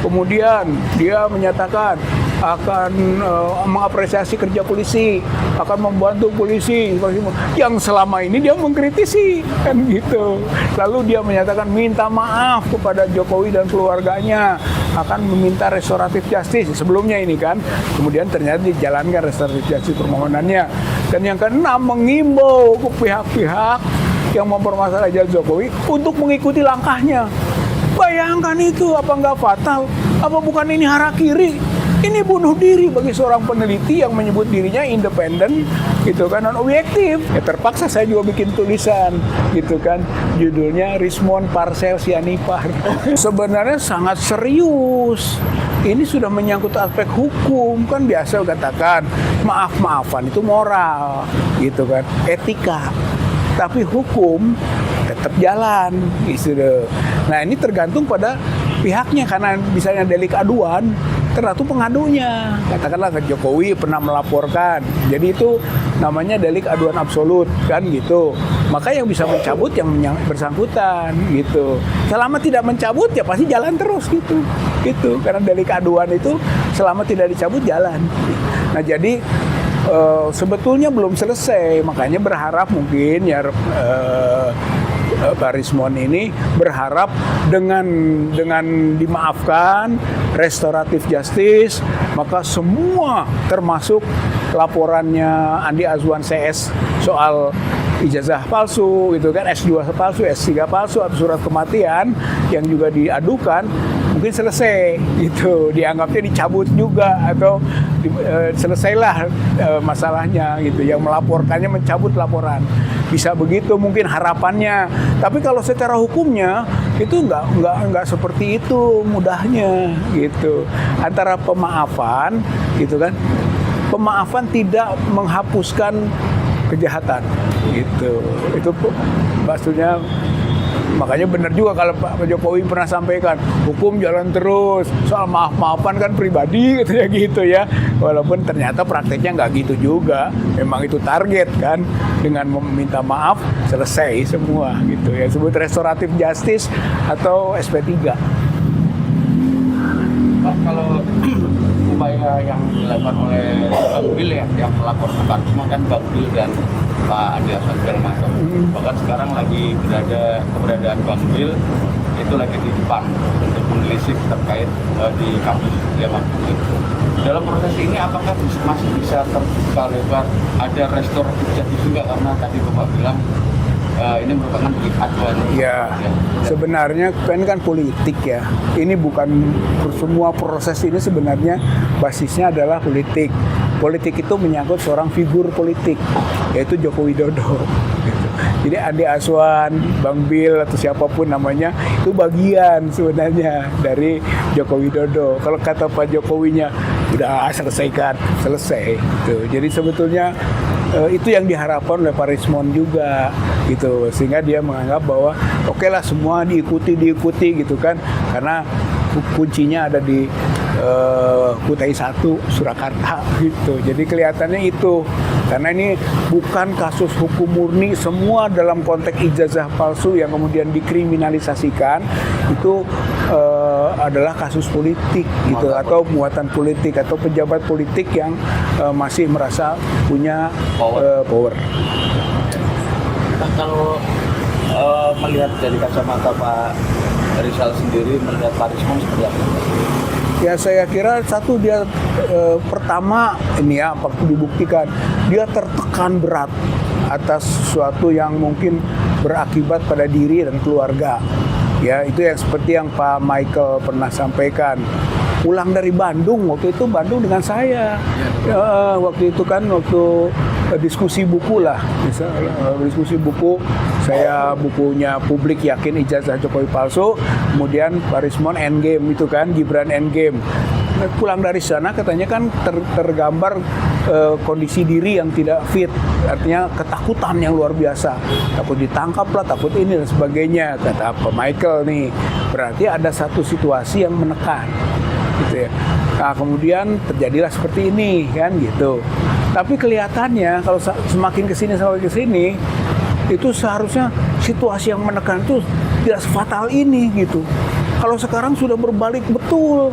Kemudian dia menyatakan akan mengapresiasi kerja polisi, akan membantu polisi yang selama ini dia mengkritisi, kan gitu. Lalu dia menyatakan minta maaf kepada Jokowi dan keluarganya, akan meminta restoratif justice sebelumnya ini kan. Kemudian ternyata dijalankan restoratif justice permohonannya. Dan yang keenam, mengimbau ke pihak-pihak yang mempermasalahkan Jokowi untuk mengikuti langkahnya. Bayangkan itu, apa nggak fatal? Apa bukan ini harakiri? Ini bunuh diri bagi seorang peneliti yang menyebut dirinya independen, gitu kan, non objektif. Ya terpaksa saya juga bikin tulisan, gitu kan, judulnya Rismond Parcel Sianipar. Sebenarnya sangat serius. Ini sudah menyangkut aspek hukum, kan biasa katakan maaf-maafan itu moral, gitu kan, etika. Tapi hukum tetap jalan, gitu. Nah ini tergantung pada pihaknya, karena misalnya delik aduan, tergantung pengadunya. Katakanlah Jokowi pernah melaporkan, jadi itu namanya delik aduan absolut, kan gitu. Maka yang bisa mencabut yang bersangkutan, gitu. Selama tidak mencabut ya pasti jalan terus, gitu. Karena delik aduan itu selama tidak dicabut jalan. Nah jadi sebetulnya belum selesai, makanya berharap mungkin ya Pak Rismond ini berharap dengan dimaafkan restoratif justice, maka semua termasuk laporannya Andi Azwan CS soal ijazah palsu, gitu kan, S2 palsu, S3 palsu atau surat kematian yang juga diadukan, mungkin selesai, gitu, dianggapnya dicabut juga atau selesailah masalahnya, gitu, yang melaporkannya mencabut laporan, bisa begitu mungkin harapannya. Tapi kalau secara hukumnya itu nggak seperti itu mudahnya, gitu. Antara pemaafan, gitu kan, pemaafan tidak menghapuskan kejahatan, gitu. Itu maksudnya. Makanya benar juga kalau Pak Jokowi pernah sampaikan, hukum jalan terus, soal maaf-maafan kan pribadi, katanya gitu ya. Walaupun ternyata prakteknya nggak gitu juga, memang itu target kan, dengan meminta maaf selesai semua, gitu ya. Sebut restoratif justice atau SP3. Pak, kalau upaya yang dilakukan oleh Bang Bil ya, yang melaporkan Pak Rismond kan Bang Bil dan Pak Andi Azwan segala macam. Bahkan sekarang lagi keberadaan Bang Bil itu lagi di depan untuk menelisik terkait di kampus Yaman. Dalam proses ini apakah masih bisa terbuka lebar, ada restoratif justice juga, karena tadi Bapak bilang ini merupakan delik aduan. Ya, sebenarnya kan politik ya. Ini bukan semua proses ini sebenarnya basisnya adalah politik. Politik itu menyangkut seorang figur politik, yaitu Joko Widodo. Jadi Andi Azwan, Bang Bil atau siapapun namanya itu bagian sebenarnya dari Joko Widodo. Kalau kata Pak Jokowinya udah selesai. Gitu. Jadi sebetulnya itu yang diharapkan oleh Pak Rismond juga, gitu, sehingga dia menganggap bahwa oke lah semua diikuti gitu kan, karena kuncinya ada di Kutai 1 Surakarta, gitu. Jadi kelihatannya itu, karena ini bukan kasus hukum murni, semua dalam konteks ijazah palsu yang kemudian dikriminalisasikan itu adalah kasus politik, gitu, atau muatan politik atau pejabat politik yang masih merasa punya power. Nah, kalau melihat dari kacamata Pak Rizal sendiri, melihat Pak Rismond seperti apa? Ya saya kira satu, dia pertama ini ya waktu dibuktikan dia tertekan berat atas sesuatu yang mungkin berakibat pada diri dan keluarga. Ya itu yang seperti yang Pak Michael pernah sampaikan. Pulang dari Bandung, waktu itu Bandung dengan saya. Waktu itu kan diskusi buku lah, diskusi buku. Saya bukunya Publik Yakin Ijazah Jokowi Palsu, kemudian Pak Rismond Endgame itu kan, Gibran Endgame. Pulang dari sana katanya kan tergambar kondisi diri yang tidak fit, artinya ketakutan yang luar biasa, takut ditangkap lah, takut ini dan sebagainya, kata Pak Michael nih. Berarti ada satu situasi yang menekan, gitu ya. Nah kemudian terjadilah seperti ini kan, gitu. Tapi kelihatannya kalau semakin kesini itu seharusnya situasi yang menekan itu tidak sefatal ini, gitu. Kalau sekarang sudah berbalik betul.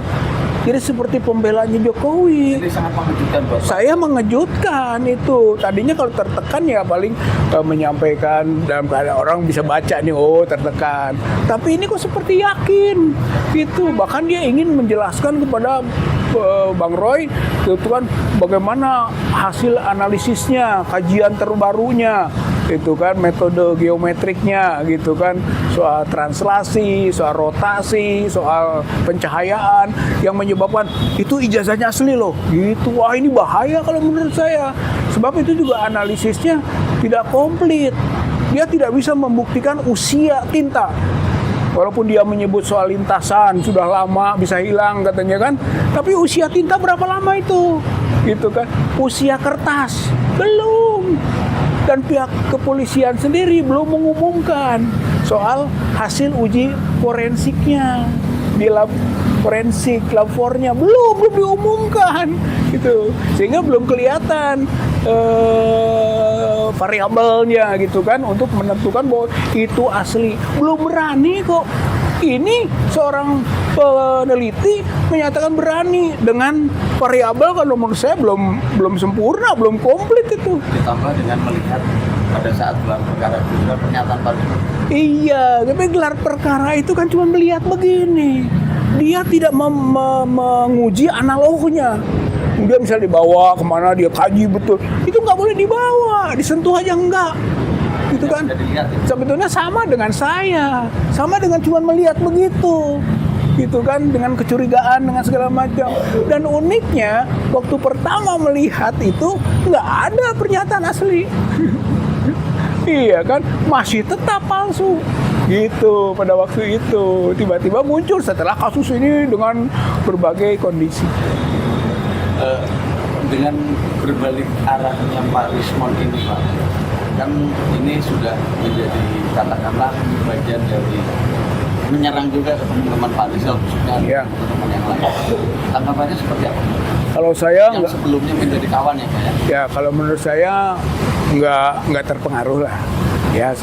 Jadi seperti pembelanya Jokowi. Ini sangat mengejutkan Bapak. Saya mengejutkan itu. Tadinya kalau tertekan ya paling menyampaikan dalam keadaan orang bisa baca nih, oh tertekan. Tapi ini kok seperti yakin gitu. Bahkan dia ingin menjelaskan kepada Bang Roy itu kan bagaimana hasil analisisnya, kajian terbarunya, itu kan metode geometriknya gitu kan, soal translasi, soal rotasi, soal pencahayaan yang menyebabkan itu ijazahnya asli loh gitu. Wah, ini bahaya kalau menurut saya, sebab itu juga analisisnya tidak komplit. Dia tidak bisa membuktikan usia tinta. Walaupun dia menyebut soal lintasan sudah lama bisa hilang katanya kan, tapi usia tinta berapa lama itu gitu kan. Usia kertas belum. Dan pihak kepolisian sendiri belum mengumumkan soal hasil uji forensiknya di lab forensik, lab 4-nya belum diumumkan gitu, sehingga belum kelihatan variabelnya gitu kan untuk menentukan bahwa itu asli. Belum berani kok. Ini seorang peneliti menyatakan berani dengan variabel kalau menurut saya belum sempurna, belum komplit itu. Ditambah dengan melihat pada saat gelar perkara juga pernyataan Pak Dino. Iya, tapi gelar perkara itu kan cuma melihat begini. Dia tidak menguji analognya. Dia misalnya dibawa kemana, dia kaji betul. Itu nggak boleh dibawa, disentuh aja enggak. Gitu kan. Sebetulnya sama dengan saya. Sama dengan cuma melihat begitu. Gitu kan, dengan kecurigaan, dengan segala macam. Dan uniknya, waktu pertama melihat itu nggak ada pernyataan asli. Iya kan, masih tetap palsu. Gitu pada waktu itu. Tiba-tiba muncul setelah kasus ini dengan berbagai kondisi. Dengan berbalik arahnya Pak Rismon ini Pak, kan ini sudah menjadi katakanlah bagian dari menyerang juga ke teman-teman Pak Rizal, khususnya teman-teman yang lain. Tanggapannya seperti apa? Kalau saya yang sebelumnya menjadi kawan ya Pak ya? Ya kalau menurut saya nggak terpengaruh lah. Ya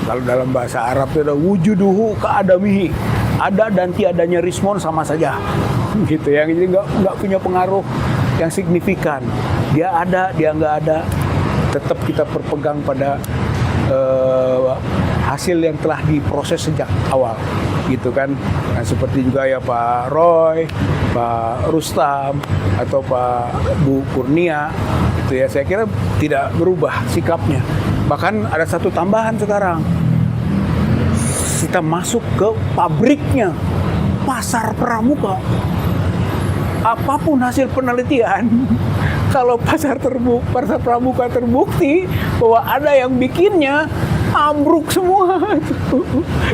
kalau dalam bahasa Arab itu ada wujuduhu ka'adamihi, ada dan tiadanya Rismon sama saja, gitu ya. Jadi nggak punya pengaruh yang signifikan. Dia ada, dia nggak ada, tetap kita berpegang pada hasil yang telah diproses sejak awal, gitu kan. Nah, seperti juga ya Pak Roy, Pak Rustam, atau Pak Bu Kurnia, itu ya saya kira tidak berubah sikapnya. Bahkan ada satu tambahan sekarang, kita masuk ke pabriknya, pasar pramuka. Apapun hasil penelitian, kalau pasar pramuka terbukti bahwa ada yang bikinnya, ambruk semua.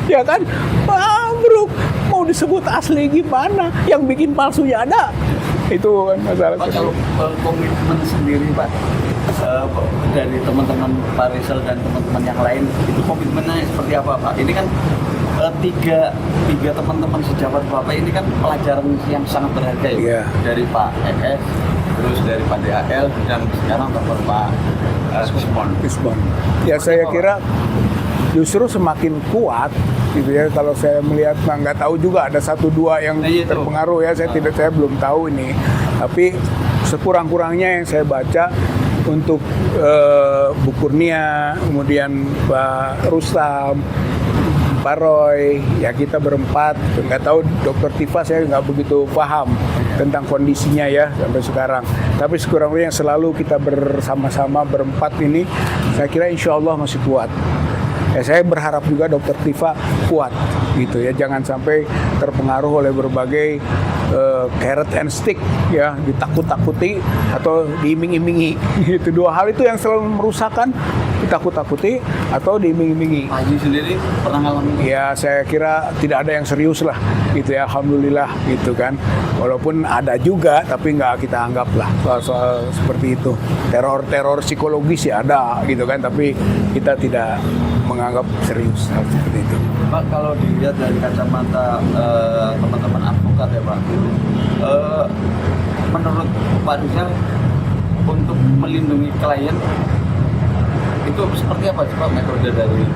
Ya kan? Ambruk. Mau disebut asli gimana? Yang bikin palsunya ada. Itu kan masalah. Pak, kalau komitmen sendiri Pak, dari teman-teman Pak Rizal dan teman-teman yang lain, itu komitmennya seperti apa Pak? Ini kan tiga teman-teman sejawat Bapak ini kan pelajaran yang sangat berharga ya, dari Pak ES, terus dari Pak DHL, dan sekarang Pak Rismon. Ya saya kira justru semakin kuat gitu ya, kalau saya melihat. Nggak tahu juga ada 1-2 yang terpengaruh ya, saya belum tahu ini, tapi sekurang-kurangnya yang saya baca untuk Bu Kurnia, kemudian Pak Rustam, Pak Roy, ya kita berempat. Nggak tahu Dokter Tifa, saya nggak begitu paham tentang kondisinya ya sampai sekarang. Tapi sekurang-kurangnya yang selalu kita bersama-sama berempat ini, saya kira insya Allah masih kuat. Ya, saya berharap juga Dokter Tifa kuat gitu ya, jangan sampai terpengaruh oleh berbagai carrot and stick ya, ditakut-takuti atau diiming-imingi. Itu 2 hal itu yang selalu merusakkan, ditakut-takuti atau diiming-imingi. Pak Haji sendiri pernah ngalamin? Ya saya kira tidak ada yang serius lah gitu ya, alhamdulillah gitu kan. Walaupun ada juga tapi nggak kita anggap lah soal seperti itu. Teror psikologis ya ada gitu kan, tapi kita tidak menganggap serius hal seperti itu. Pak, kalau dilihat dari kacamata teman-teman advokat ya Pak, menurut Pak Rizal untuk melindungi klien itu seperti apa coba metode dari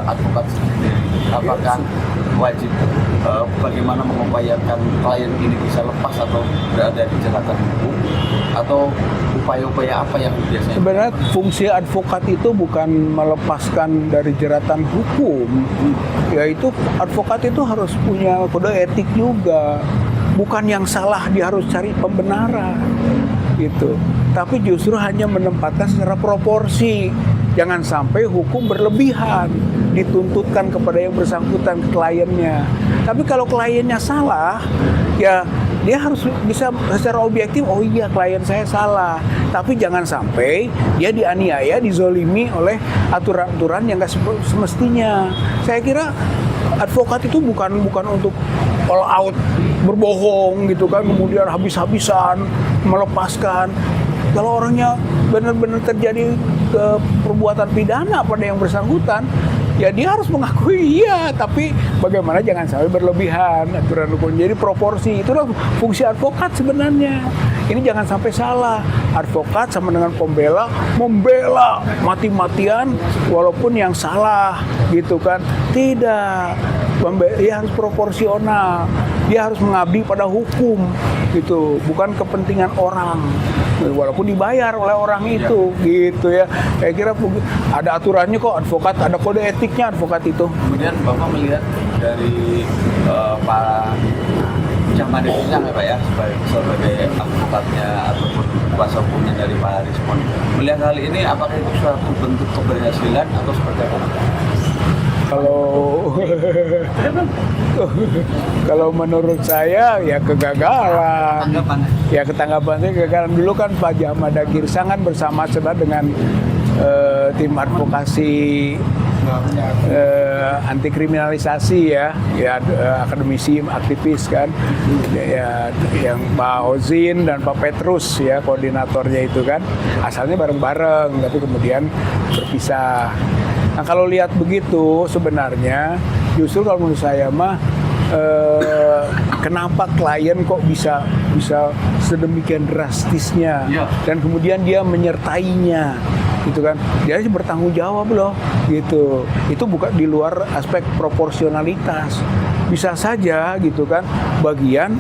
advokat sendiri? Apakah wajib bagaimana mengupayakan klien ini bisa lepas atau berada di jeratan hukum, atau upaya-upaya apa yang biasanya? Sebenarnya fungsi advokat itu bukan melepaskan dari jeratan hukum, yaitu advokat itu harus punya kode etik juga. Bukan yang salah dia harus cari pembenaran gitu, tapi justru hanya menempatkan secara proporsi. Jangan sampai hukum berlebihan dituntutkan kepada yang bersangkutan, ke kliennya. Tapi kalau kliennya salah, ya dia harus bisa secara objektif, oh iya klien saya salah. Tapi jangan sampai dia dianiaya, dizolimi oleh aturan-aturan yang nggak semestinya. Saya kira advokat itu bukan untuk all out berbohong gitu kan, kemudian habis-habisan melepaskan. Kalau orangnya benar-benar terjadi perbuatan pidana pada yang bersangkutan, ya dia harus mengakui iya, tapi bagaimana jangan sampai berlebihan aturan hukum. Jadi proporsi, itulah fungsi advokat sebenarnya. Ini jangan sampai salah. Advokat sama dengan pembela, membela mati-matian walaupun yang salah gitu kan. Tidak. Dia harus proporsional. Dia harus mengabdi pada hukum gitu, bukan kepentingan orang. Walaupun dibayar oleh orang itu gitu ya. Saya kira ada aturannya kok advokat, ada kode etiknya advokat itu. Kemudian Bapak melihat dari Pak Camat Desang ya Pak ya, sebagai advokatnya ataupun kuasa hukumnya dari Pak Rismon, melihat hal ini apakah itu suatu bentuk keberhasilan atau seperti apa? Kalau menurut saya ya kegagalan. Tanggapannya? Ya ketanggapan saya kegagalan. Dulu kan Pak Jamada Girsang kan bersama dengan tim advokasi anti kriminalisasi ya akademisi aktivis kan ya, yang Pak Ozin dan Pak Petrus ya koordinatornya itu kan asalnya bareng-bareng tapi kemudian berpisah. Nah kalau lihat begitu sebenarnya justru kalau menurut saya mah kenapa klien kok bisa sedemikian drastisnya dan kemudian dia menyertainya gitu kan, dia harus bertanggung jawab loh gitu. Itu bukan di luar aspek proporsionalitas, bisa saja gitu kan bagian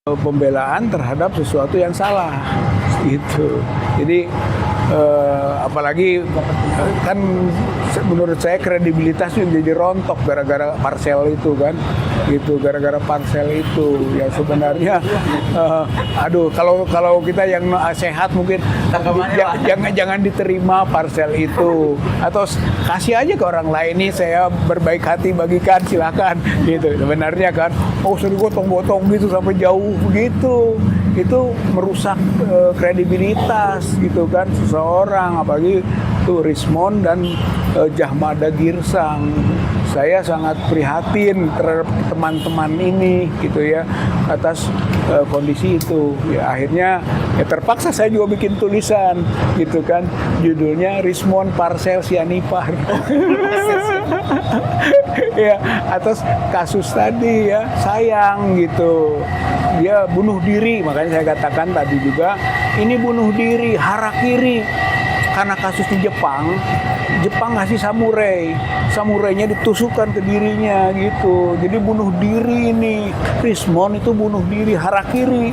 pembelaan terhadap sesuatu yang salah gitu. Jadi apalagi kan menurut saya kredibilitasnya menjadi rontok gara-gara parsel itu kan gitu, gara-gara parsel itu ya sebenarnya kalau kita yang sehat mungkin jangan diterima parsel itu atau kasih aja ke orang lain, nih saya berbaik hati bagikan silakan gitu sebenarnya kan. Sering gotong-gotong gitu sampai jauh begitu, itu merusak kredibilitas gitu kan seseorang, apalagi tuh Rismon dan Jamada Girsang. Saya sangat prihatin terhadap teman-teman ini gitu ya atas kondisi itu. Ya akhirnya ya terpaksa saya juga bikin tulisan gitu kan, judulnya Rismon Parsel Sianipar. Ya atas kasus tadi ya, sayang gitu. Dia bunuh diri, makanya saya katakan tadi juga ini bunuh diri, harakiri. Karena kasus di Jepang ngasih samurainya ditusukkan ke dirinya gitu. Jadi bunuh diri ini, Rismon itu bunuh diri, harakiri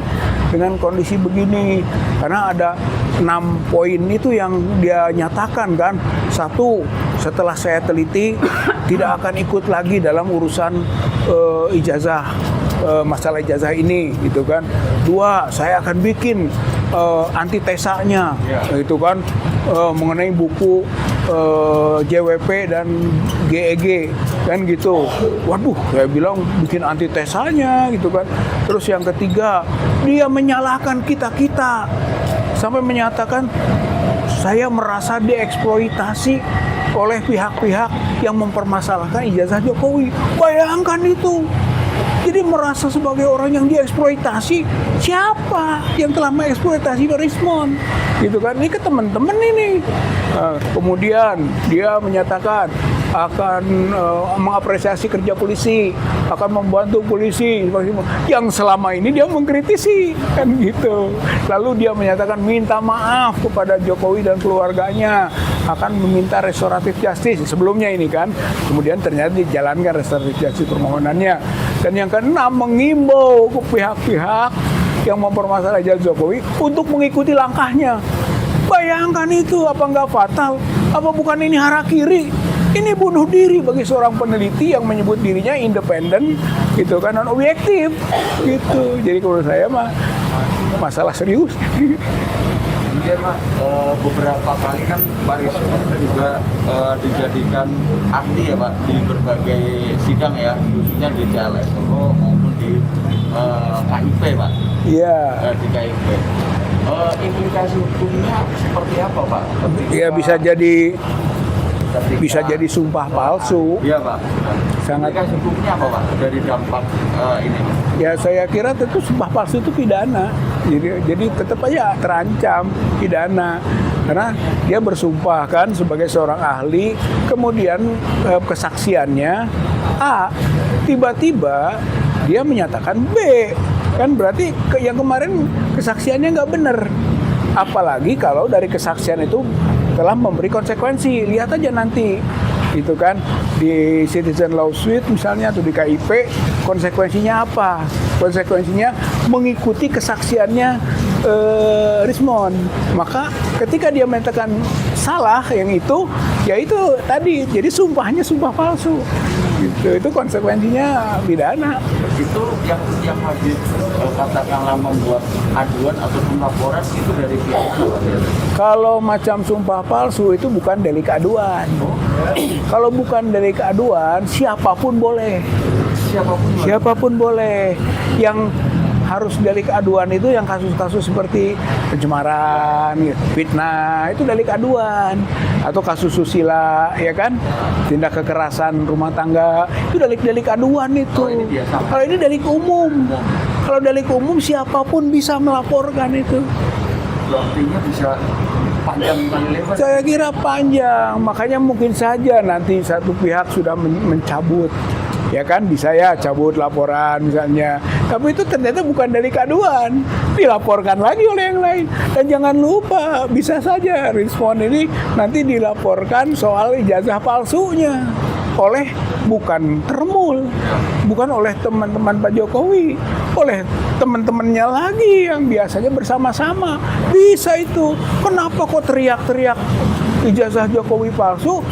dengan kondisi begini. Karena ada 6 poin itu yang dia nyatakan kan. 1, setelah saya teliti tidak akan ikut lagi dalam urusan ijazah, masalah ijazah ini gitu kan. 2, saya akan bikin antitesanya gitu kan, mengenai buku JWP dan GEG kan gitu. Waduh, saya bilang bikin antitesanya gitu kan. Terus yang ketiga, dia menyalahkan kita sampai menyatakan saya merasa dieksploitasi oleh pihak-pihak yang mempermasalahkan ijazah Jokowi. Bayangkan itu. Jadi merasa sebagai orang yang dieksploitasi. Siapa yang telah mengeksploitasi Rismon? Gitu kan? Ini ke teman-teman ini. Kemudian dia menyatakan akan mengapresiasi kerja polisi, akan membantu polisi yang selama ini dia mengkritisi kan gitu. Lalu dia menyatakan minta maaf kepada Jokowi dan keluarganya akan meminta restoratif justice sebelumnya ini kan, kemudian ternyata dijalankan restoratif justice permohonannya. Dan yang keenam, mengimbau ke pihak-pihak yang mempermasalahkan Jokowi untuk mengikuti langkahnya. Bayangkan itu, apa nggak fatal? Apa bukan ini harakiri? Ini bunuh diri bagi seorang peneliti yang menyebut dirinya independen, gitu kan, non objektif, gitu. Jadi menurut saya mah masalah serius. Kemudian Pak, beberapa kali kan Pak Rismon juga dijadikan ahli ya Pak di berbagai sidang ya, khususnya di CLSO maupun di KIP Pak. Iya. Di KIP. Implikasi hukumnya seperti apa Pak? Ya bisa jadi sumpah palsu. Iya Pak. Sangat. Implikasi hukumnya apa Pak dari dampak ini? Ya saya kira tentu sumpah palsu itu pidana. Jadi tetap aja terancam pidana. Karena dia bersumpah kan sebagai seorang ahli, kemudian kesaksiannya A, tiba-tiba dia menyatakan B. Kan berarti yang kemarin kesaksiannya nggak benar. Apalagi kalau dari kesaksian itu telah memberi konsekuensi. Lihat aja nanti, itu kan di Citizen Lawsuit misalnya atau di KIP, konsekuensinya apa? Konsekuensinya mengikuti kesaksiannya Rismon. Maka ketika dia menyatakan salah yang itu, ya itu tadi, jadi sumpahnya sumpah palsu. Gitu. Itu konsekuensinya pidana. Itu yang wajib katakanlah membuat aduan ataupun laporan itu dari pihak mana? Kalau macam sumpah palsu itu bukan delik aduan. Kalau bukan delik aduan, siapapun boleh. Siapapun boleh. Yang harus delik aduan itu yang kasus-kasus seperti pencemaran, fitnah, itu delik aduan. Atau kasus susila, ya kan? Tindak kekerasan rumah tangga, itu delik aduan itu. Kalau ini delik umum. Kalau delik umum siapapun bisa melaporkan itu. Artinya bisa panjang kali lebar. Saya kira panjang, makanya mungkin saja nanti satu pihak sudah mencabut, ya kan, bisa ya cabut laporan misalnya. Tapi itu ternyata bukan delik aduan, dilaporkan lagi oleh yang lain. Dan jangan lupa, bisa saja Rismon ini nanti dilaporkan soal ijazah palsunya oleh bukan Termul, bukan oleh teman-teman Pak Jokowi, oleh teman-temannya lagi yang biasanya bersama-sama. Bisa itu. Kenapa kok teriak-teriak ijazah Jokowi palsu?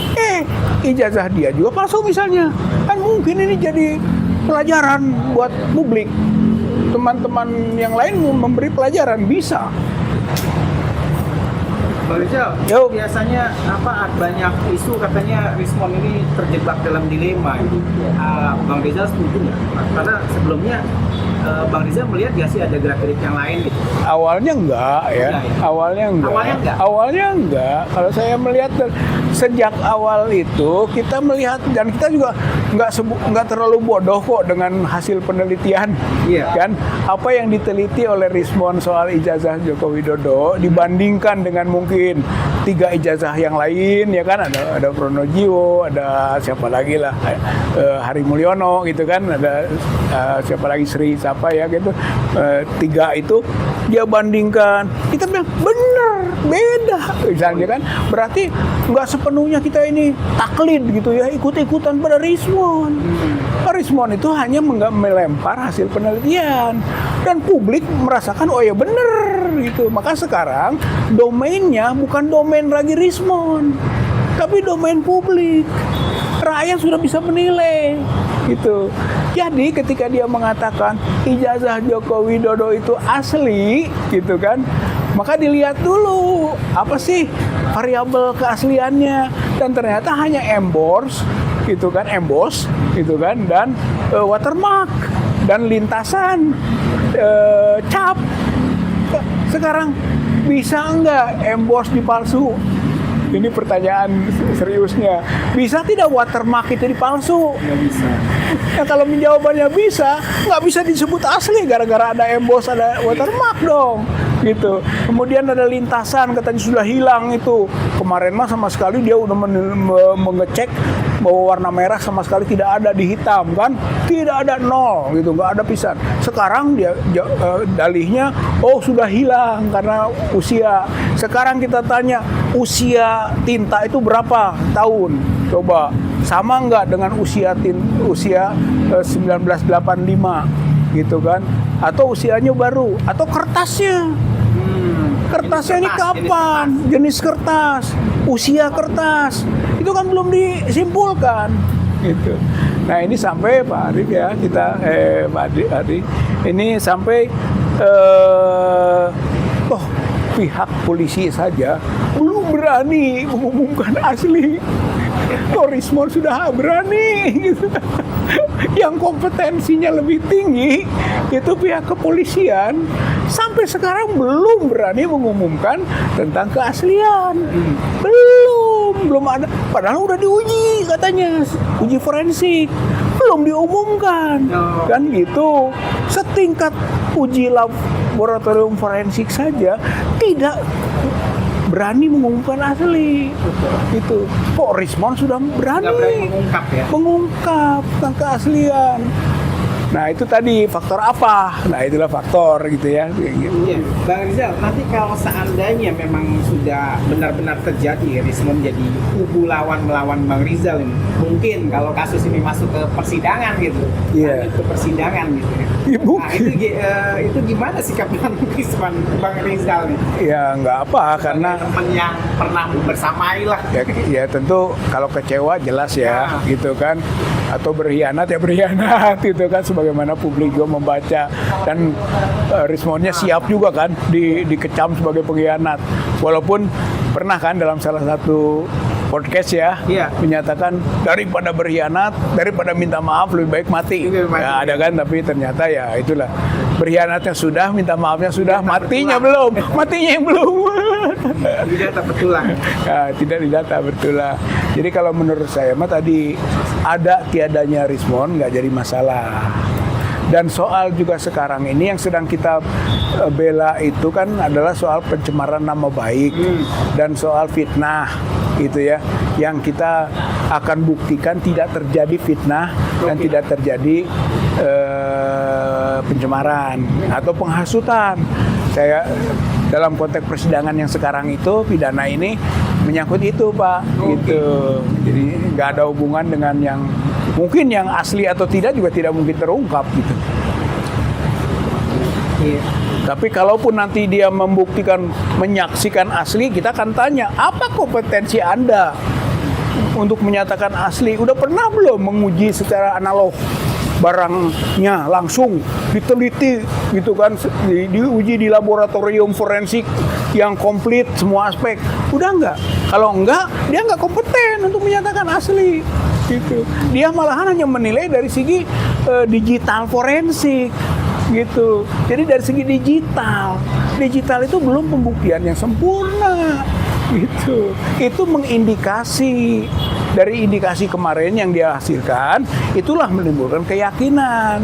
Ijazah dia juga palsu misalnya. Kan mungkin ini jadi pelajaran buat publik. Teman-teman yang lain memberi pelajaran, bisa. Bang Rizal, biasanya banyak isu katanya Rismon ini terjebak dalam dilema. Bang Rizal setuju nggak? Karena sebelumnya Bang Rizal melihat nggak sih ada gerak-gerik yang lain gitu? Awalnya enggak ya. Awalnya enggak. Kalau saya melihat sejak awal itu kita melihat, dan kita juga nggak terlalu bodoh kok dengan hasil penelitian. Iya. Kan apa yang diteliti oleh Rismon soal ijazah Joko Widodo dibandingkan dengan mungkin 3 ijazah yang lain, ya kan, ada Pronojiwo, ada siapa lagi lah, Hari Mulyono gitu kan, ada siapa lagi, Sri siapa ya gitu, 3 itu dia bandingkan, kita bilang bener beda misalnya kan, berarti nggak sepenuhnya kita ini taklid gitu ya, ikut-ikutan pada Rismon. Rismon itu hanya melempar hasil penelitian dan publik merasakan oh ya bener gitu. Maka sekarang domainnya bukan domain lagi Rismon, tapi domain publik. Rakyat sudah bisa menilai gitu. Jadi ketika dia mengatakan ijazah Joko Widodo itu asli gitu kan, maka dilihat dulu apa sih variabel keasliannya, dan ternyata hanya emboss gitu kan, dan watermark dan lintasan cap. Sekarang bisa enggak emboss dipalsu? Ini pertanyaan seriusnya. Bisa tidak watermark itu dipalsu? Nggak bisa. Ya kalau jawabannya bisa, nggak bisa disebut asli gara-gara ada emboss, ada watermark dong. Gitu. Kemudian ada lintasan katanya sudah hilang itu. Kemarin mah sama sekali dia udah mengecek bahwa warna merah sama sekali tidak ada di hitam kan, tidak ada, nol gitu, nggak ada pisan. Sekarang dia dalihnya oh sudah hilang karena usia. Sekarang kita tanya usia tinta itu berapa tahun? Coba sama nggak dengan usia 1985 gitu kan? Atau usianya baru? Atau kertasnya? Kertasnya ini kapan? Jenis kertas, usia kertas, itu kan belum disimpulkan, gitu. Nah ini sampai Pak Arif ya Pak Arif, ini sampai pihak polisi saja belum berani mengumumkan asli. Rismon sudah berani, gitu. Yang kompetensinya lebih tinggi itu pihak kepolisian sampai sekarang belum berani mengumumkan tentang keaslian. Belum ada. Padahal udah diuji katanya, uji forensik, belum diumumkan, kan gitu. Setingkat uji laboratorium forensik saja tidak berani mengumumkan asli, itu. Kok Rismon sudah berani mengungkap ya? Mengungkap tentang keaslian. Nah itu tadi faktor apa? Nah itulah faktor gitu ya. Iya, Bang Rizal, nanti kalau seandainya memang sudah benar-benar terjadi Rismon jadi kubu lawan melawan Bang Rizal ini, mungkin kalau kasus ini masuk ke persidangan gitu, ke persidangan gitu ya. Nah itu gimana sikap Bang Rizal nih? Ya nggak apa, karena teman yang pernah bersamai lah. Ya tentu kalau kecewa jelas ya, gitu kan. Atau berkhianat ya berkhianat, gitu kan. Sebagaimana publik juga membaca, dan Rismonnya siap juga kan dikecam sebagai pengkhianat. Walaupun pernah kan dalam salah satu podcast ya, menyatakan daripada berkhianat, daripada minta maaf lebih baik mati. Ya, ada kan, tapi ternyata ya itulah, berkhianatnya sudah, minta maafnya sudah, matinya belum, matinya yang belum. Didata betulan. Ya, tidak didata betulan. Jadi kalau menurut saya mah tadi ada tiadanya Rismon nggak jadi masalah. Dan soal juga sekarang ini yang sedang kita bela itu kan adalah soal pencemaran nama baik dan soal fitnah gitu ya, yang kita akan buktikan tidak terjadi fitnah dan tidak terjadi pencemaran atau penghasutan. Saya dalam konteks persidangan yang sekarang itu pidana ini menyangkut itu Pak, gitu. Jadi nggak ada hubungan dengan yang mungkin yang asli atau tidak juga tidak mungkin terungkap gitu. Tapi kalaupun nanti dia membuktikan, menyaksikan asli, kita akan tanya, apa kompetensi Anda untuk menyatakan asli? Udah pernah belum menguji secara analog barangnya langsung diteliti gitu kan, diuji di laboratorium forensik yang komplit semua aspek? Udah enggak? Kalau enggak, dia enggak kompeten untuk menyatakan asli gitu. Dia malahan hanya menilai dari segi digital forensik gitu. Jadi dari segi digital itu belum pembuktian yang sempurna gitu. Itu mengindikasi, dari indikasi kemarin yang dia hasilkan, itulah menimbulkan keyakinan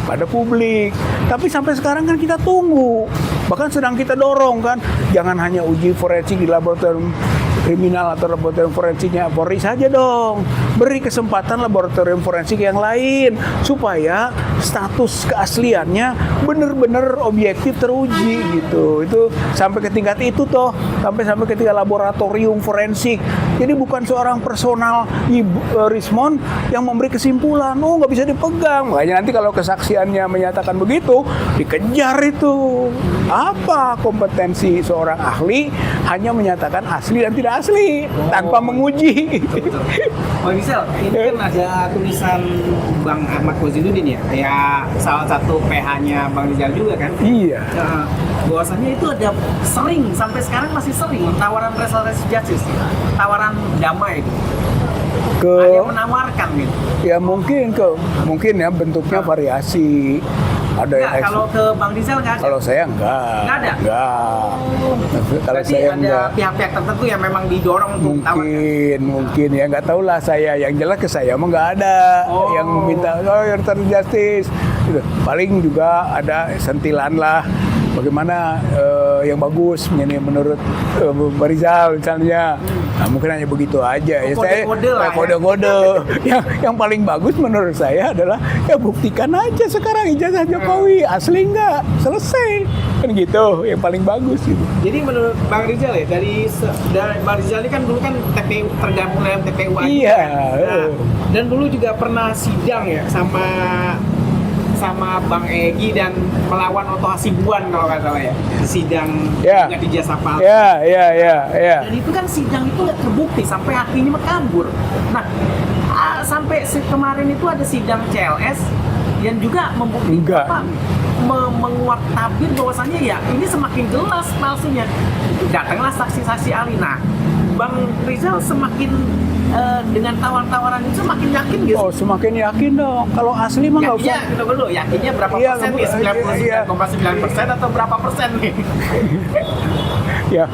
pada publik. Tapi sampai sekarang kan kita tunggu, bahkan sedang kita dorong kan, jangan hanya uji forensik di laboratorium kriminal atau laboratorium forensiknya Polri saja dong, beri kesempatan laboratorium forensik yang lain supaya status keasliannya benar-benar objektif teruji gitu. Itu sampai ke tingkat itu toh, sampai ke tingkat laboratorium forensik. Jadi bukan seorang personal Rismon yang memberi kesimpulan, oh nggak bisa dipegang. Makanya nanti kalau kesaksiannya menyatakan begitu, dikejar itu. Apa kompetensi seorang ahli hanya menyatakan asli dan tidak asli tanpa menguji. Oh Rizal, ini kan ada tulisan Bang Ahmad Kozinuddin ya salah satu PH-nya Bang Rizal juga kan? Iya. Bahwasanya itu ada sering, sampai sekarang masih sering tawaran restoratif justice, tawaran damai itu. Ada yang menawarkan gitu. Ya mungkin ya bentuknya variasi. Ada yang kalau ke Bang Rizal nggak ada? Kalau saya enggak. Nggak ada? Enggak. Kalau berarti saya ada enggak. Pihak-pihak tertentu yang memang didorong untuk Mungkin ya, nggak tahu lah saya. Yang jelas ke saya mah nggak ada yang minta restoratif justice. Gitu. Paling juga ada sentilan lah. Bagaimana yang bagus menurut Bang Rizal misalnya, Nah, mungkin hanya begitu aja. Ya, saya Kode-kode lah ya. kode-kode. yang paling bagus menurut saya adalah ya buktikan aja sekarang ijazah Jokowi asli nggak, selesai kan gitu. Yang paling bagus gitu. Jadi menurut Bang Rizal ya, dari Bang Rizal ini kan dulu kan TPU, tergabung dalam TPU aja. Iya. Nah, dan dulu juga pernah sidang ya sama Bang Egy dan melawan Otto Hasibuan kalau nggak salah ya, sidang Ya. punya ijazah palsu. Ya. Dan itu kan sidang itu nggak terbukti sampai akhirnya kabur. Nah, sampai kemarin itu ada sidang CLS yang juga membuktikan Enggak. apa, menguak tabir bahwasannya ya ini semakin jelas palsunya. Datanglah saksi-saksi ahli. Nah, Bang Rizal semakin dengan tawar-tawaran itu semakin yakin gitu. Oh, semakin yakin dong. Kalau asli mah nggak usah. Yakinnya, kita dulu, yakinnya berapa Iya, persen nih? 99,9% atau berapa persen nih? Ya,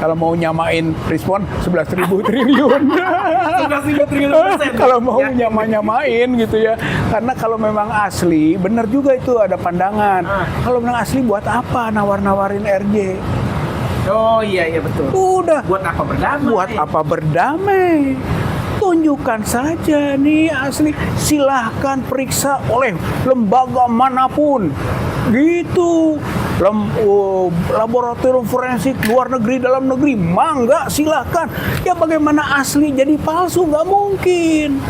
kalau mau nyamain respon 11.000 triliun. 11.000 triliun%. Kalau mau Ya. nyamain gitu ya. Karena kalau memang asli, benar juga itu ada pandangan. Kalau memang asli buat apa nawar-nawarin RJ? Oh iya betul. Udah. Buat apa berdamai? Buat apa berdamai? Tunjukkan saja nih asli. Silahkan periksa oleh lembaga manapun. Gitu. Laboratorium forensik luar negeri, dalam negeri, mangga silahkan. Ya bagaimana asli jadi palsu? Nggak mungkin.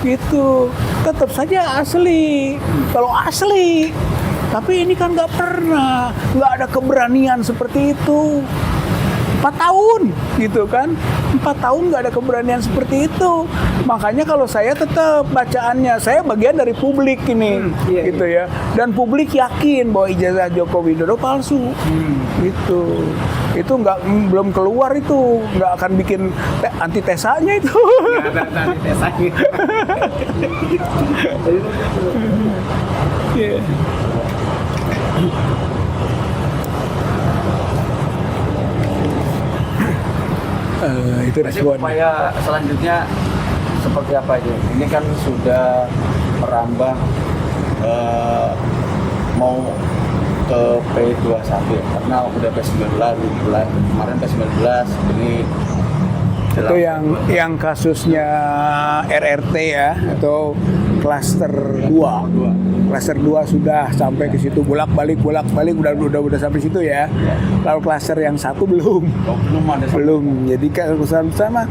Gitu. Tetap saja asli. Kalau asli. Tapi ini kan nggak pernah. Nggak ada keberanian seperti itu. 4 tahun gitu kan, 4 tahun nggak ada keberanian seperti itu. Makanya kalau saya tetap bacaannya, saya bagian dari publik ini Iya, gitu ya, dan publik yakin bahwa ijazah Joko Widodo palsu gitu. Itu belum keluar, itu nggak akan bikin antitesanya itu. Nggak ada tesanya. Iya. Itu Jadi respon. upaya selanjutnya seperti apa aja? Ini kan sudah merambah mau ke P21 ya, karena udah P19, kemarin P19 ini Itu yang kasusnya RRT ya, atau klaster 2. Klaster 2 sudah sampai ke situ, bolak-balik udah sampai situ ya. Lalu klaster yang satu belum. belum ada Belum. Jadi kalau sama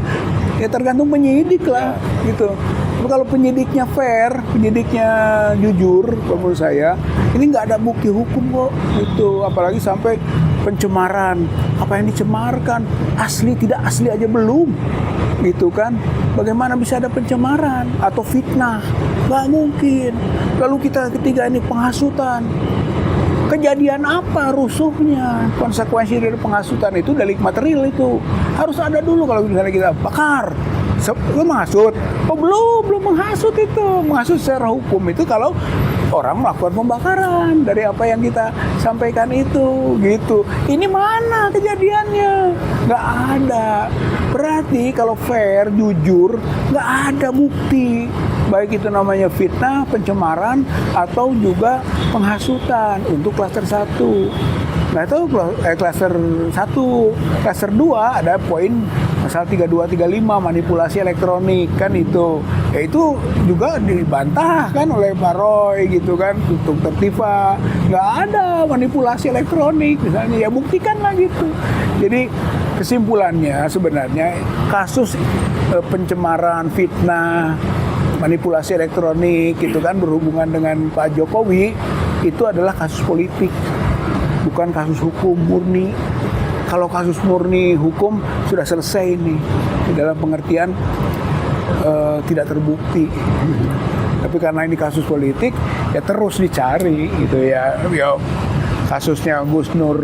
ya tergantung penyidik lah gitu. Tapi kalau penyidiknya fair, penyidiknya jujur, menurut saya ini nggak ada bukti hukum kok gitu. Apalagi sampai pencemaran. Apa yang dicemarkan? Asli tidak asli aja belum, gitu kan? Bagaimana bisa ada pencemaran atau fitnah? Nggak mungkin. Lalu ketiga ini penghasutan. Kejadian apa rusuhnya? Konsekuensi dari penghasutan itu delik material itu harus ada dulu. Kalau misalnya kita bakar, lu menghasut? Oh belum menghasut itu. Menghasut secara hukum itu kalau orang melakukan pembakaran dari apa yang kita sampaikan itu, gitu. Ini mana kejadiannya? Nggak ada. Berarti kalau fair, jujur, nggak ada bukti. Baik itu namanya fitnah, pencemaran, atau juga penghasutan untuk klaster 1. Nah itu klaster 1. Klaster 2 ada poin pasal 3235 manipulasi elektronik kan itu. Ya itu juga dibantah kan oleh Pak Roy gitu kan, untuk tertiba. Nggak ada manipulasi elektronik misalnya, ya buktikanlah gitu. Jadi kesimpulannya sebenarnya kasus pencemaran, fitnah, manipulasi elektronik gitu kan berhubungan dengan Pak Jokowi itu adalah kasus politik, bukan kasus hukum murni. Kalau kasus murni hukum sudah selesai nih, dalam pengertian tidak terbukti. Tapi karena ini kasus politik ya terus dicari gitu ya. Kasusnya Gus Nur,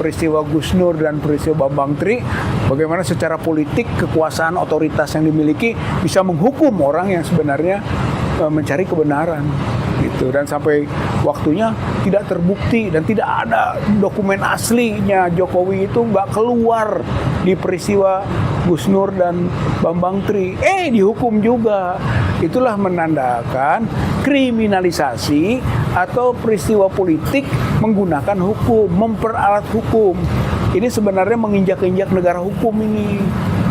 peristiwa Gus Nur dan peristiwa Bambang Tri, bagaimana secara politik kekuasaan otoritas yang dimiliki bisa menghukum orang yang sebenarnya mencari kebenaran gitu, dan sampai waktunya tidak terbukti dan tidak ada dokumen aslinya Jokowi itu nggak keluar di peristiwa Gus Nur dan Bambang Tri, dihukum juga. Itulah menandakan kriminalisasi atau peristiwa politik menggunakan hukum, memperalat hukum. Ini sebenarnya menginjak-injak negara hukum ini,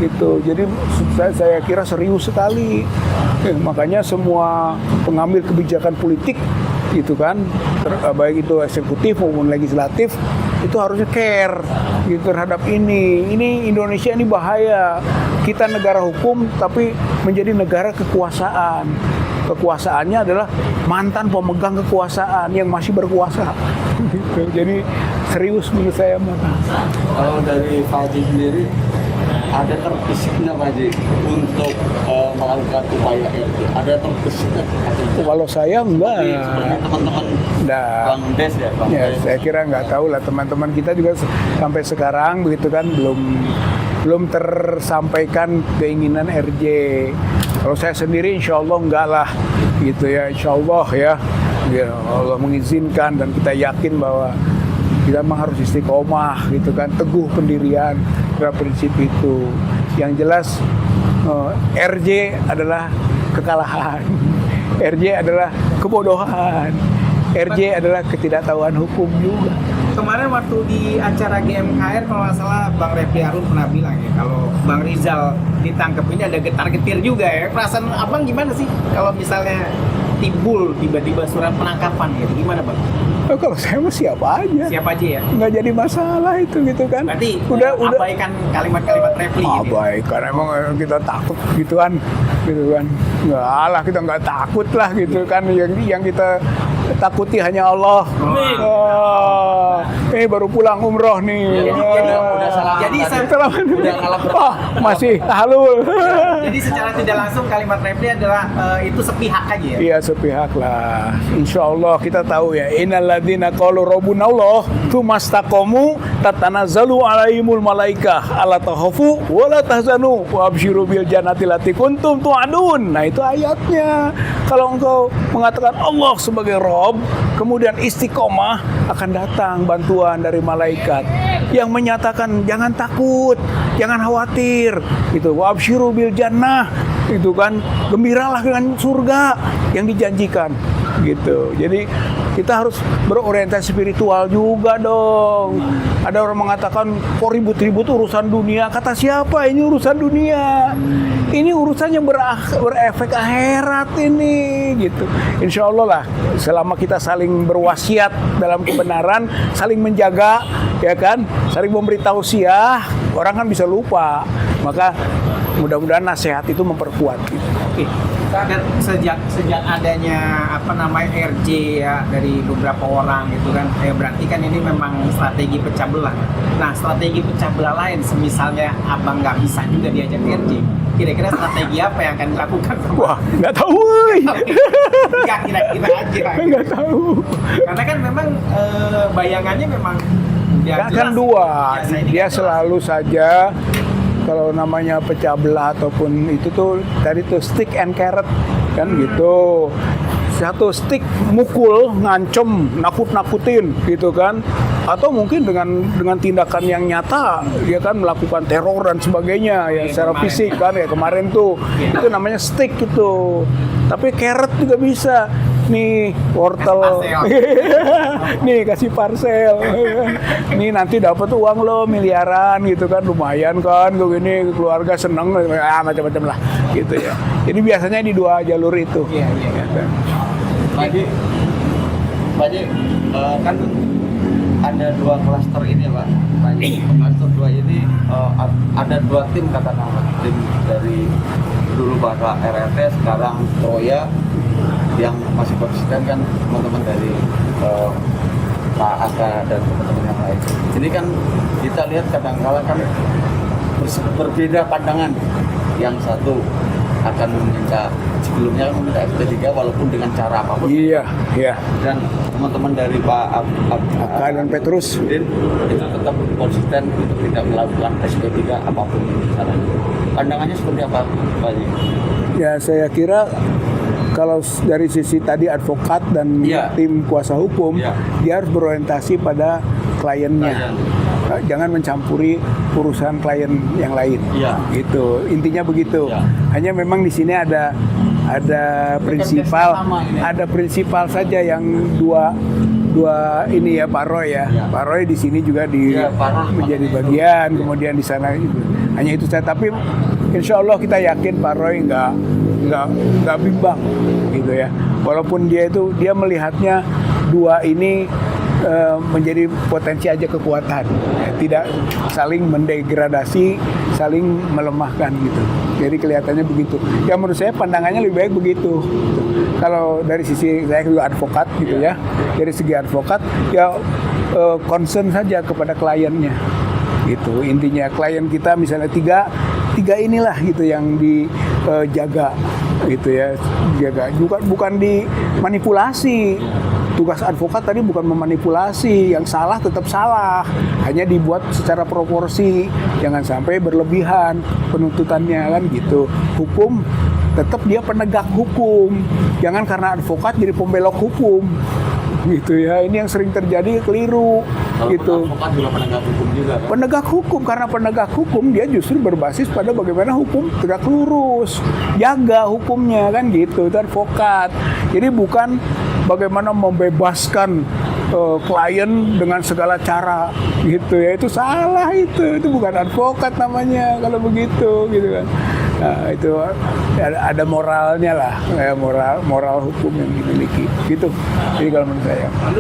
gitu. Jadi saya kira serius sekali. Makanya semua pengambil kebijakan politik gitu kan, baik itu eksekutif maupun legislatif, itu harusnya care gitu terhadap ini. Ini Indonesia ini bahaya. Kita negara hukum tapi menjadi negara kekuasaan. Kekuasaannya adalah mantan pemegang kekuasaan yang masih berkuasa. Gitu. Jadi serius menurut saya. Kalau dari Pak Haji sendiri, ada terbesit nggak Pak Haji untuk melakukan upaya itu? Ada terbesit nggak? Kalau saya enggak. Seperti teman-teman Nah, Bang Des ya, Bang ya, Des. saya kira nggak tahu lah, teman-teman kita juga sampai sekarang begitu kan belum tersampaikan keinginan RJ. Kalau saya sendiri insya Allah enggak lah gitu ya, insya Allah ya, Allah mengizinkan dan kita yakin bahwa kita memang harus istiqomah gitu kan, teguh pendirian terhadap prinsip itu. Yang jelas RJ adalah kekalahan, RJ adalah kebodohan, RJ adalah ketidaktahuan hukum juga. Kemarin waktu di acara GMKR kalau nggak salah Bang Refli Harun pernah bilang ya, kalau Bang Rizal ditangkap ini ada getar-getir juga ya. Perasaan abang gimana sih kalau misalnya timbul tiba-tiba surat penangkapan gitu, gimana Bang? Kalau saya mah siapa aja, Siapa aja ya? nggak jadi masalah itu gitu kan. Berarti udah abaikan kalimat-kalimat Refli gitu ya? abaikan, emang kita takut gitu kan, nggak lah, kita nggak takut lah gitu kan. Yang kita takuti hanya Allah. Baru pulang umroh nih. Jadi Masih halul. Jadi secara tidak langsung kalimat Refli adalah itu sepihak aja ya? Iya, sepihak lah. Insya Allah kita tahu ya. Innalladzina qalu rabbuna Allah tsumastaqamu tatanazzalu alaihimul malaikah alla takhafu wa la tahzanu wa absyiru bil jannati allati kuntum tu'adun. Nah, itu ayatnya. Kalau engkau mengatakan Allah sebagai Rabb, kemudian istiqomah, akan datang bantuan dari malaikat yang menyatakan jangan takut, jangan khawatir, gitu. Wa absyiru bil jannah, itu kan, gembiralah dengan surga yang dijanjikan, gitu. Jadi kita harus berorientasi spiritual juga dong. Ada orang mengatakan kok ribut-ribut urusan dunia. Kata siapa ini urusan dunia? Ini urusannya berefek akhirat ini, gitu. Insya Allah lah, selama kita saling berwasiat dalam kebenaran, saling menjaga, ya kan, saling memberi tausiah, orang kan bisa lupa. Maka mudah-mudahan nasihat itu memperkuat. Gitu. Oke. Dan sejak adanya RJ ya dari beberapa orang gitu kan, berarti kan ini memang strategi pecah belah. Nah, strategi pecah belah lain, semisalnya abang nggak bisa juga diajak RJ, kira-kira strategi apa yang akan dilakukan? Wah, nggak tahu. Nggak, kira-kira aja. Nggak tahu. Karena kan memang bayangannya memang ya, Kan jelas. dua, Biasa ini dia kan selalu saja. Kalau namanya pecah belah ataupun itu tuh tadi tuh stick and carrot kan gitu. Satu stick mukul, ngancem, nakut-nakutin gitu kan. Atau mungkin dengan tindakan yang nyata dia kan melakukan teror dan sebagainya ya secara fisik kan ya kemarin tuh. Itu namanya stick gitu. Tapi carrot juga bisa. Nih wortel, nih kasih parcel, nih nanti dapat uang lo miliaran gitu kan, lumayan kan, gue gini keluarga seneng, macam-macam lah gitu ya. Jadi biasanya di dua jalur itu. Iya. Pak Haji, kan ada dua klaster ini Pak. Klaster dua ini ada dua tim katakanlah, tim dari dulu Bapak RRT, sekarang Troya. Yang masih konsisten kan teman-teman dari Pak Aka dan teman-teman yang lain. Ini kan kita lihat kadang-kala kan berbeda pandangan. Yang satu akan meminta, sebelumnya kan meminta SP3 walaupun dengan cara apapun. Iya. Dan teman-teman dari Pak Aka dan Petrus itu tetap konsisten untuk tidak melakukan SP3 apapun caranya. Pandangannya seperti apa Pak Haji? Ya, saya kira kalau dari sisi tadi advokat dan tim kuasa hukum, dia harus berorientasi pada kliennya. Jangan mencampuri urusan klien yang lain. Gitu. Intinya begitu. Hanya memang di sini ada prinsipal saja yang dua ini ya Pak Roy ya. Pak Roy di sini juga menjadi bagian, kemudian di sana gitu. Hanya itu saya. Tapi insya Allah kita yakin Pak Roy nggak bimbang gitu ya. Walaupun dia melihatnya dua ini menjadi potensi aja kekuatan, ya, tidak saling mendegradasi, saling melemahkan gitu. Jadi kelihatannya begitu. Ya menurut saya pandangannya lebih baik begitu. Kalau dari sisi saya juga advokat gitu ya, dari segi advokat ya concern saja kepada kliennya. Gitu intinya, klien kita misalnya tiga inilah gitu yang dijaga gitu ya, jaga juga, bukan dimanipulasi. Tugas advokat tadi bukan memanipulasi, yang salah tetap salah, hanya dibuat secara proporsi, jangan sampai berlebihan penuntutannya kan gitu. Hukum tetap dia penegak hukum, jangan karena advokat jadi pembelok hukum gitu ya. Ini yang sering terjadi, keliru. Kalau Gitu. advokat juga penegak hukum juga kan? Penegak hukum, karena penegak hukum dia justru berbasis pada bagaimana hukum tegak lurus, jaga hukumnya kan gitu. Itu advokat. Jadi bukan bagaimana membebaskan klien dengan segala cara gitu ya. Itu salah, itu bukan advokat namanya kalau begitu gitu kan. Nah, itu ada moralnya lah, ya, moral hukum yang dimiliki gitu. Jadi kalau menurut saya.